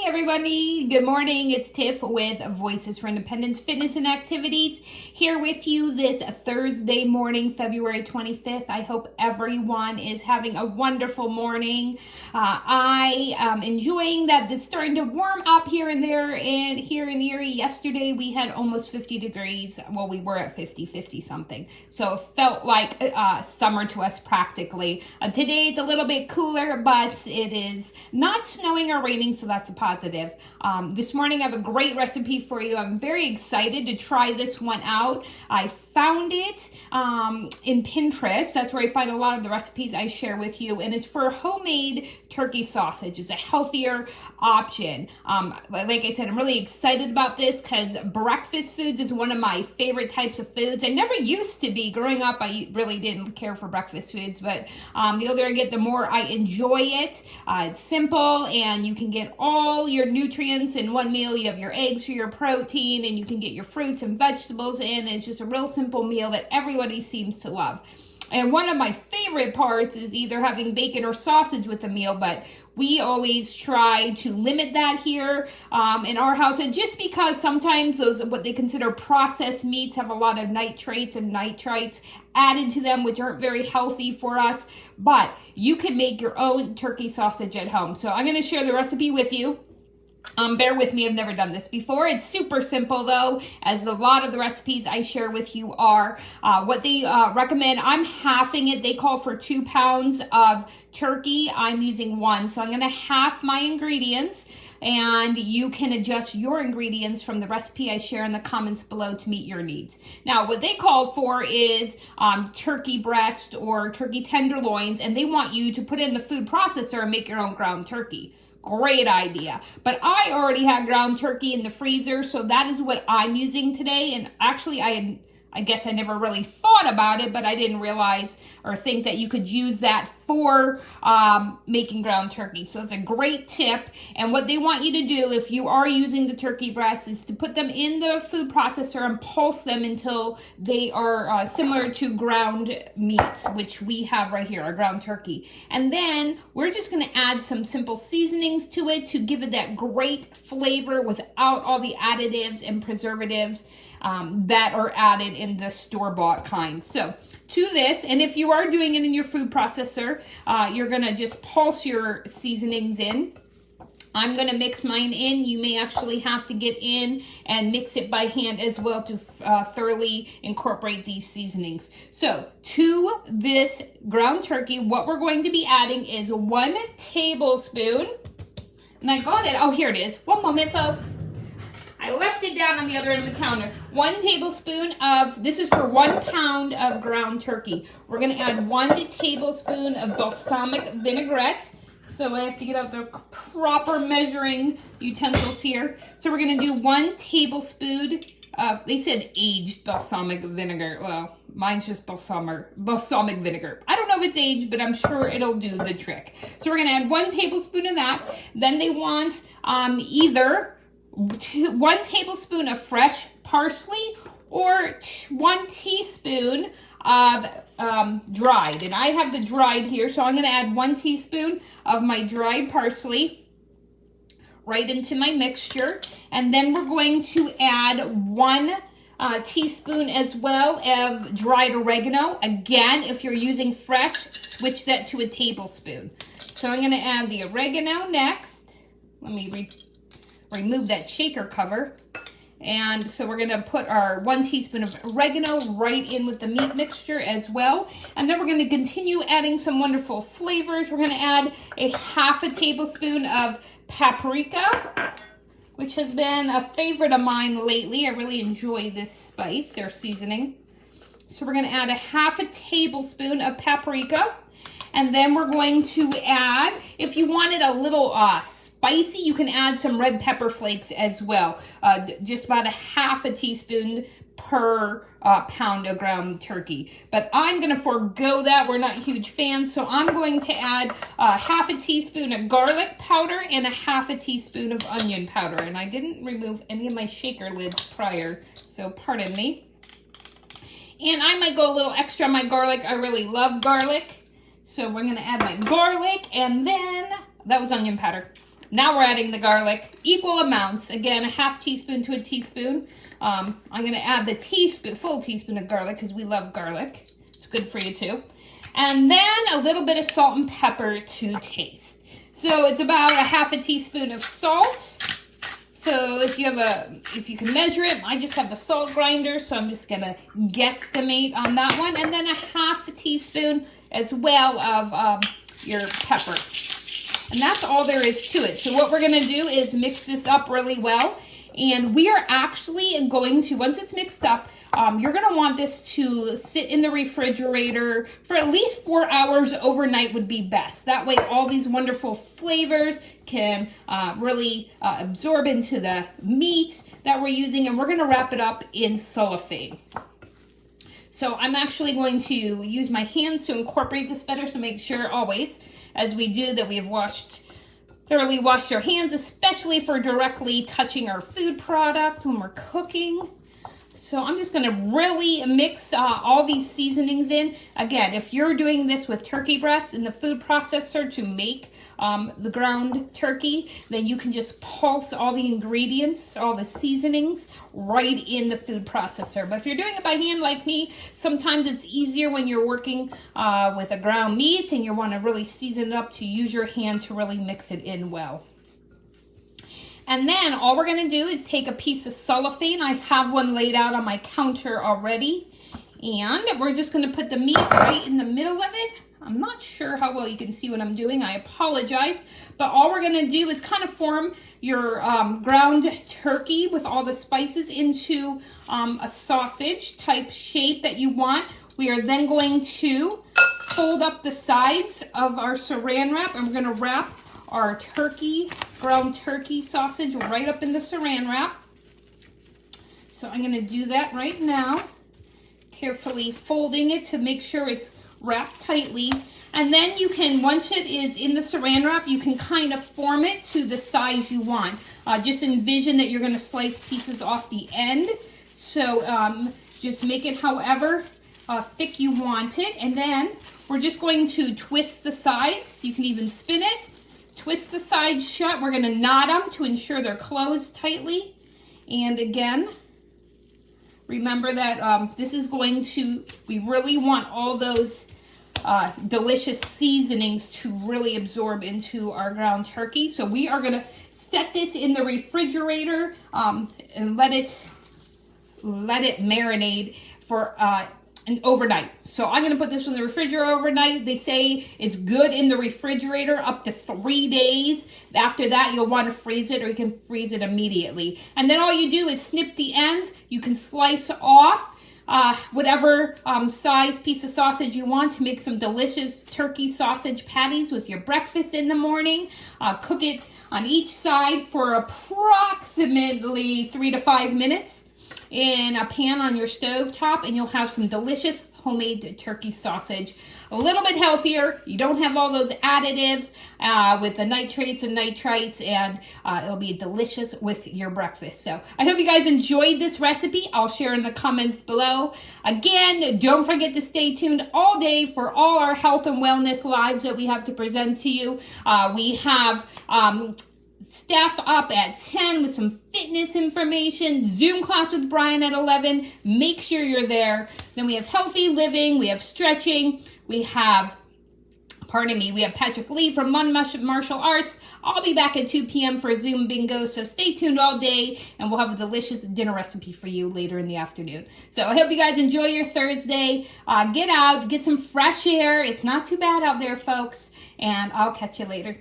everybody. Good morning. It's Tiff with Voices for Independence Fitness and Activities here with you this Thursday morning, February 25th. I hope everyone is having a wonderful morning. I am enjoying that it's starting to warm up here and there, and here in Erie yesterday we had almost 50 degrees. Well, we were at 50 something. So it felt like summer to us practically. Today it's a little bit cooler, but it is not snowing or raining, so that's a positive. This morning I have a great recipe for you. I'm very excited to try this one out. I found it in Pinterest. That's where I find a lot of the recipes I share with you, and it's for homemade turkey sausage. It's a healthier option. Like I said, I'm really excited about this because breakfast foods is one of my favorite types of foods. I never used to be. Growing up, I really didn't care for breakfast foods, but the older I get, the more I enjoy it. It's simple, and you can get all your nutrients in one meal. You have your eggs for your protein, and you can get your fruits and vegetables in. It's just a real simple meal that everybody seems to love. And one of my favorite parts is either having bacon or sausage with the meal, but we always try to limit that here in our house. And just because sometimes those, what they consider processed meats, have a lot of nitrates and nitrites added to them, which aren't very healthy for us. But you can make your own turkey sausage at home. So I'm going to share the recipe with you. Bear with me, I've never done this before. It's super simple though, as a lot of the recipes I share with you are. What they recommend, I'm halving it. They call for 2 pounds of turkey. I'm using 1, so I'm gonna half my ingredients, and you can adjust your ingredients from the recipe I share in the comments below to meet your needs. Now, what they call for is turkey breast or turkey tenderloins, and they want you to put it in the food processor and make your own ground turkey. Great idea. But I already had ground turkey in the freezer, so that is what I'm using today. And actually, I guess I never really thought about it, but I didn't realize or think that you could use that for making ground turkey. So it's a great tip. And what they want you to do if you are using the turkey breasts is to put them in the food processor and pulse them until they are similar to ground meats, which we have right here, our ground turkey. And then we're just going to add some simple seasonings to it to give it that great flavor without all the additives and preservatives that are added in the store-bought kind. So to this, and if you are doing it in your food processor, you're gonna just pulse your seasonings in. I'm gonna mix mine in. You may actually have to get in and mix it by hand as well to thoroughly incorporate these seasonings. So to this ground turkey, what we're going to be adding is 1 tablespoon, and I got it, oh, here it is. One moment, folks. I left it down on the other end of the counter. 1 tablespoon of, this is for 1 pound of ground turkey. We're gonna add 1 tablespoon of balsamic vinaigrette. So I have to get out the proper measuring utensils here. So we're gonna do 1 tablespoon of, they said aged balsamic vinegar. Well, mine's just balsamic vinegar. I don't know if it's aged, but I'm sure it'll do the trick. So we're gonna add 1 tablespoon of that. Then they want either 1 tablespoon of fresh parsley or 1 teaspoon of dried. And I have the dried here, so I'm going to add 1 teaspoon of my dried parsley right into my mixture. And then we're going to add 1 teaspoon as well of dried oregano. Again, if you're using fresh, switch that to a tablespoon. So I'm going to add the oregano next. Let me remove that shaker cover. And so we're going to put our 1 teaspoon of oregano right in with the meat mixture as well. And then we're going to continue adding some wonderful flavors. We're going to add a ½ tablespoon of paprika, which has been a favorite of mine lately. I really enjoy this spice, their seasoning. So we're going to add a ½ tablespoon of paprika. And then we're going to add, if you wanted a little spicy, you can add some red pepper flakes as well. Just about a ½ teaspoon per pound of ground turkey. But I'm going to forego that. We're not huge fans. So I'm going to add ½ teaspoon of garlic powder and a ½ teaspoon of onion powder. And I didn't remove any of my shaker lids prior, so pardon me. And I might go a little extra on my garlic. I really love garlic. So we're going to add my garlic, and then, that was onion powder. Now we're adding the garlic, equal amounts. Again, a half teaspoon to a teaspoon. I'm going to add the full teaspoon of garlic because we love garlic. It's good for you too. And then a little bit of salt and pepper to taste. So it's about a half a teaspoon of salt. So if you can measure it, I just have the salt grinder, so I'm just gonna guesstimate on that one. And then a half a teaspoon as well of your pepper. And that's all there is to it. So what we're gonna do is mix this up really well. And we are actually going to, once it's mixed up, you're going to want this to sit in the refrigerator for at least 4 hours overnight would be best. That way all these wonderful flavors can really absorb into the meat that we're using, and we're going to wrap it up in cellophane. So I'm actually going to use my hands to incorporate this better, so make sure always, as we do, that we have thoroughly washed our hands, especially for directly touching our food product when we're cooking. So I'm just gonna really mix all these seasonings in. Again, if you're doing this with turkey breasts in the food processor to make the ground turkey, then you can just pulse all the ingredients, all the seasonings right in the food processor. But if you're doing it by hand like me, sometimes it's easier when you're working with a ground meat and you want to really season it up to use your hand to really mix it in well. And then all we're going to do is take a piece of cellophane. I have one laid out on my counter already. And we're just going to put the meat right in the middle of it. I'm not sure how well you can see what I'm doing. I apologize. But all we're going to do is kind of form your ground turkey with all the spices into a sausage type shape that you want. We are then going to fold up the sides of our saran wrap, and we're going to wrap our ground turkey sausage right up in the saran wrap. So I'm going to do that right now, carefully folding it to make sure it's wrapped tightly. And then you can, once it is in the saran wrap, you can kind of form it to the size you want. Just envision that you're going to slice pieces off the end. So just make it however thick you want it. And then we're just going to twist the sides. You can even spin it. Twist the sides shut. We're going to knot them to ensure they're closed tightly. And again, remember that this is going to, we really want all those delicious seasonings to really absorb into our ground turkey. So we are going to set this in the refrigerator and let it marinate for overnight. So I'm going to put this in the refrigerator overnight. They say it's good in the refrigerator up to 3 days. After that, you'll want to freeze it, or you can freeze it immediately. And then all you do is snip the ends. You can slice off whatever size piece of sausage you want to make some delicious turkey sausage patties with your breakfast in the morning. Cook it on each side for approximately 3 to 5 minutes in a pan on your stove top, and you'll have some delicious homemade turkey sausage. A little bit healthier. You don't have all those additives with the nitrates and nitrites, and it'll be delicious with your breakfast. So I hope you guys enjoyed this recipe. I'll share in the comments below. Again, don't forget to stay tuned all day for all our health and wellness lives that we have to present to you. We have staff up at 10 with some fitness information, Zoom class with Brian at 11. Make sure you're there. Then we have healthy living, we have stretching, we have Patrick Lee from Lund Martial Arts. I'll be back at 2 p.m. for Zoom bingo, so stay tuned all day, and we'll have a delicious dinner recipe for you later in the afternoon. So I hope you guys enjoy your Thursday. Get out, get some fresh air. It's not too bad out there, folks, and I'll catch you later.